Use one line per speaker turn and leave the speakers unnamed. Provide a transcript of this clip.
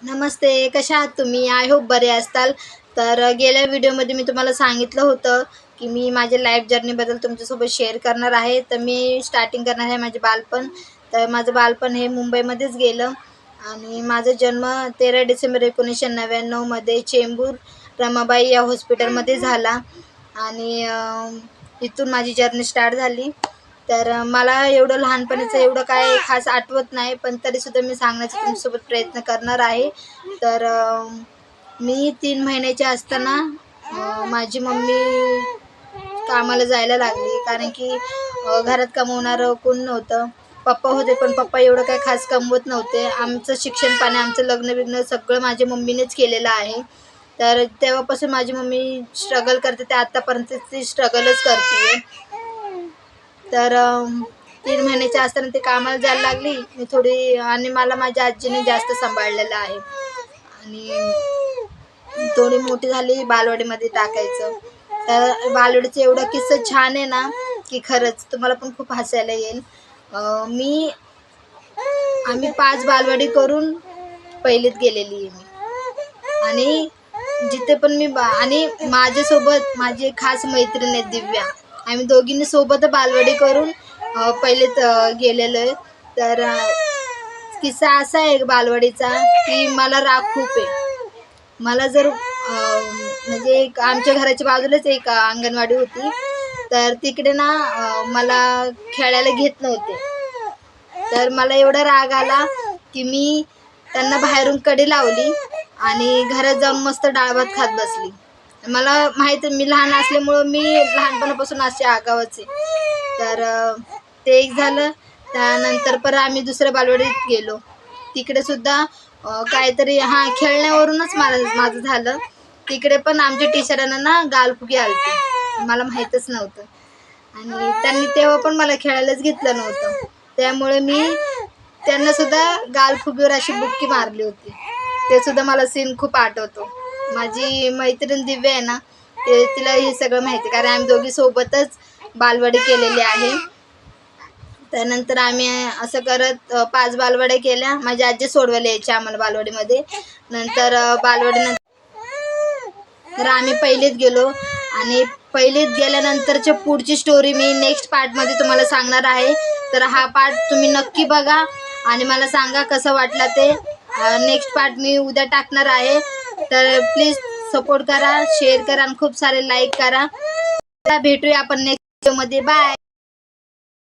नमस्ते, कशा आहात तुम्ही? आय होप बरे असताल. तर गेल्या व्हिडिओमध्ये मी तुम्हाला सांगितलं होतं, की मी माझ्या लाईफ जर्नीबद्दल तुमच्यासोबत शेअर करणार आहे. तर मी स्टार्टिंग करणार आहे माझे बालपण. तर माझं बालपण हे मुंबईमध्येच गेलं आणि माझा जन्म 13 डिसेंबर 1999 मध्ये चेंबूर रमाबाई या हॉस्पिटलमध्ये झाला आणि इथून माझी जर्नी स्टार्ट झाली. तर मला एवढं लहानपणीचं एवढं काय खास आठवत नाही, पण तरीसुद्धा मी सांगण्याचा तुमच्यासोबत प्रयत्न करणार आहे. तर मी 3 महिन्याची असताना माझी मम्मी कामाला जायला लागली, कारण की घरात कमवणारं कोण नव्हतं. पप्पा होते, पण पप्पा एवढं काही खास कमवत नव्हते. आमचं शिक्षण-पाणी, आमचं लग्न-बिग्न सगळं माझ्या मम्मीनेच केलेलं आहे. तर तेव्हापासून माझी मम्मी स्ट्रगल करते, ते आत्तापर्यंत ती स्ट्रगलच करते. तर 3 महिन्याची असताना ती कामाला जायला लागली. मी थोडी आणि मला माझ्या आजीने जास्त सांभाळलेलं आहे आणि थोडी मोठी झाली बालवाडीमध्ये टाकायचं. तर बालवाडीचं एवढा किस्सा छान आहे ना, की खरंच तुम्हाला पण खूप हसायला येईल. मी आम्ही 5 बालवाडी करून पहिलीत गेलेली आहे मी. आणि जिथे पण मी आणि माझ्यासोबत माझी एक खास मैत्रीण आहे दिव्या. आम्ही दोघींनी सोबत बालवाडी करून पहिलीत गेलेलो आहे. तर किस्सा असा आहे बालवाडीचा, की मला राग खूप आहे. मला जर म्हणजे एक आमच्या घराच्या बाजूलाच एक अंगणवाडी होती. तर तिकडे ना मला खेळायला घेत नव्हते. तर मला एवढा राग आला, की मी त्यांना बाहेरून कडी लावली आणि घरात जाऊन मस्त डाळ-भात खात बसली. मला माहीत आहे मी लहान असल्यामुळं मी लहानपणापासून अशी आगाऊच आहे. तर ते एक झालं. त्यानंतर परत आम्ही दुसऱ्या बालवाडीत गेलो. तिकडे सुद्धा काहीतरी खेळण्यावरूनच माझं झालं. तिकडे पण आमच्या टीचरांना ना गालफुगी आली मला माहीतच नव्हतं आणि त्यांनी तेव्हा पण मला खेळायलाच घेतलं नव्हतं. त्यामुळे मी त्यांनासुद्धा गालफुगीवर अशी बुक्की मारली होती. ते सुद्धा मला सीन खूप आठवतो. माझी मैत्रीण दिव्या आहे ना, तिला हे सगळं माहिती आहे, कारण आम्ही दोघी सोबतच बालवाडी केलेली आहे. त्यानंतर आम्ही असं करत 5 बालवाड्या केल्या. माझी आजी सोडवायला यायची आम्हाला बालवाडीमध्ये. नंतर बालवाडीनंतर तर आम्ही पहिलीत गेलो आणि पहिलीत गेल्यानंतरची पुढची स्टोरी मी नेक्स्ट पार्टमध्ये तुम्हाला सांगणार आहे. तर हा पार्ट तुम्ही नक्की बघा आणि मला सांगा कसं वाटला ते. नेक्स्ट पार्ट मी उद्या टाकणार आहे. तर प्लीज सपोर्ट करा, शेअर करा आणि खूप सारे लाईक करा. भेटूया आपण नेक्स्ट व्हिडिओमध्ये. बाय.